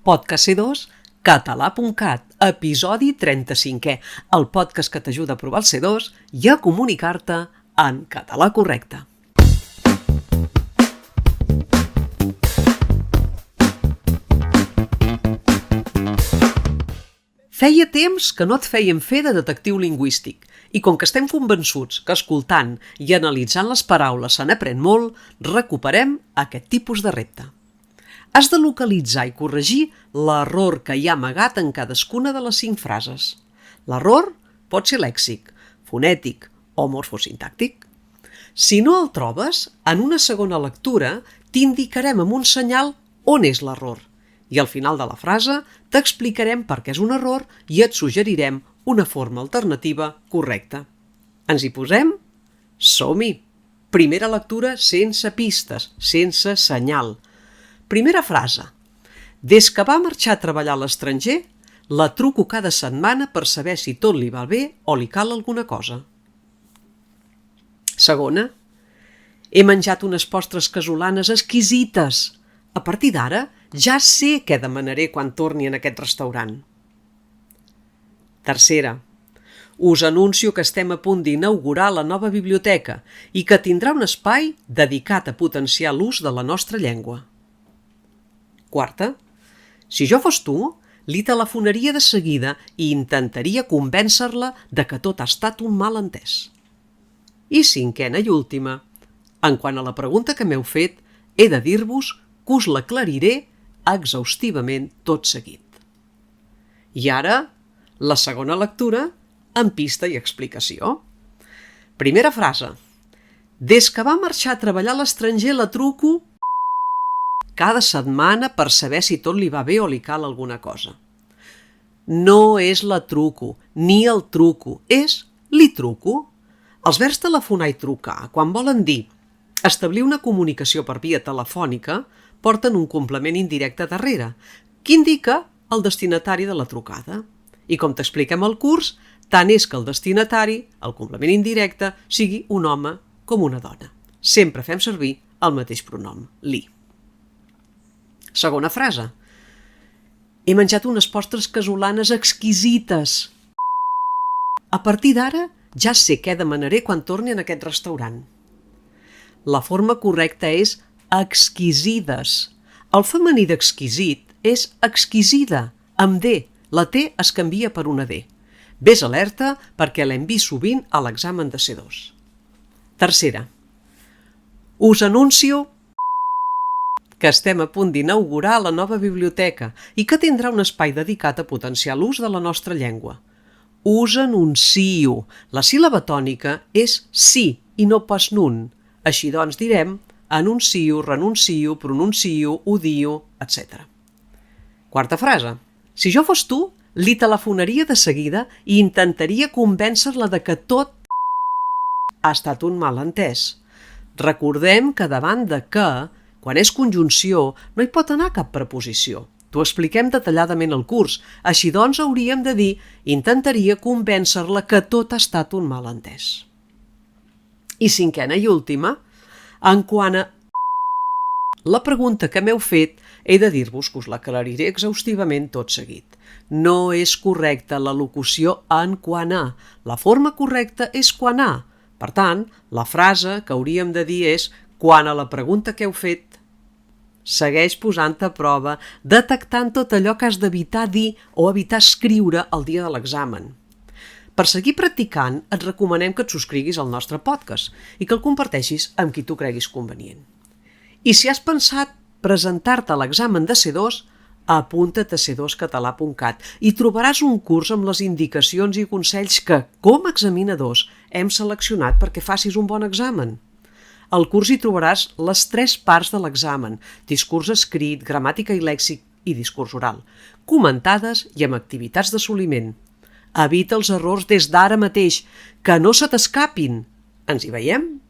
Podcast C2, català.cat, episodi 35è, el podcast que t'ajuda a provar el C2 i a comunicar-te en català correcte. Feia temps que no et fèiem fer de detectiu lingüístic i com que estem convençuts que escoltant i analitzant les paraules se n'aprèn molt, recuperem aquest tipus de repte. Has de localitzar i corregir l'error que hi ha amagat en cadascuna de les 5 frases. L'error pot ser lèxic, fonètic o morfosintàctic. Si no el trobes, en una segona lectura t'indicarem amb un senyal on és l'error i al final de la frase t'explicarem per què és un error i et suggerirem una forma alternativa correcta. Ens hi posem? Som-hi! Primera lectura sense pistes, sense senyal. Primera frase. Des que va marxar a treballar a l'estranger, la truco cada setmana per saber si tot li va bé o li cal alguna cosa. Segona. He menjat unes postres casolanes exquisites. A partir d'ara, ja sé què demanaré quan torni en aquest restaurant. Tercera. Us anuncio que estem a punt d'inaugurar la nova biblioteca i que tindrà un espai dedicat a potenciar l'ús de la nostra llengua. Quarta. Si jo fos tu, li telefonaria de seguida i intentaria convèncer-la de que tot ha estat un malentès. I cinquena i última. En quant a la pregunta que m'heu fet, he de dir-vos que us l'aclariré exhaustivament tot seguit. I ara, la segona lectura amb pista i explicació. Primera frase. Des que va marxar a treballar a l'estranger la truco cada setmana per saber si tot li va bé o li cal alguna cosa. No és la truco, ni el truco, és li truco. Els verbs telefonar i trucar, quan volen dir establir una comunicació per via telefònica, porten un complement indirecte darrere, que indica el destinatari de la trucada. I com t'expliquem al curs, tant és que el destinatari, el complement indirecte, sigui un home com una dona. Sempre fem servir el mateix pronom, li. Segona frase. He menjat unes postres casolanes exquisites. A partir d'ara, ja sé què demanaré quan torni en aquest restaurant. La forma correcta és exquisides. El femení d'exquisit és exquisida, amb D. La T es canvia per una D. Ves alerta perquè l'hem vist sovint a l'examen de C2. Tercera. Us anuncio que estem a punt d'inaugurar la nova biblioteca i que tindrà un espai dedicat a potenciar l'ús de la nostra llengua. Us anuncio. La síl·laba tònica és sí i no pas nun. Així doncs direm anuncio, renuncio, pronuncio, odio, etc. Quarta frase. Si jo fos tu, li telefonaria de seguida i intentaria convèncer-la de que tot ha estat un malentès. Recordem que davant de que, quan és conjunció, no hi pot anar cap preposició. T'ho expliquem detalladament al curs. Així doncs hauríem de dir intentaria convèncer-la que tot ha estat un malentès. I cinquena i última, en quant a la pregunta que m'heu fet, he de dir-vos que us l'aclariré exhaustivament tot seguit. No és correcta la locució en quant a. La forma correcta és quan a. Per tant, la frase que hauríem de dir és quant a la pregunta que heu fet. Segueix posant a prova, detectant tot allò que has d'evitar dir o evitar escriure el dia de l'examen. Per seguir practicant, et recomanem que et subscriguis al nostre podcast i que el comparteixis amb qui tu creguis convenient. I si has pensat presentar-te a l'examen de C2, apunta't a c2català.cat i trobaràs un curs amb les indicacions i consells que, com a examinadors, hem seleccionat perquè facis un bon examen. Al curs hi trobaràs les 3 parts de l'examen, discurs escrit, gramàtica i lèxic i discurs oral, comentades i amb activitats d'assoliment. Evita els errors des d'ara mateix, que no se t'escapin. Ens hi veiem?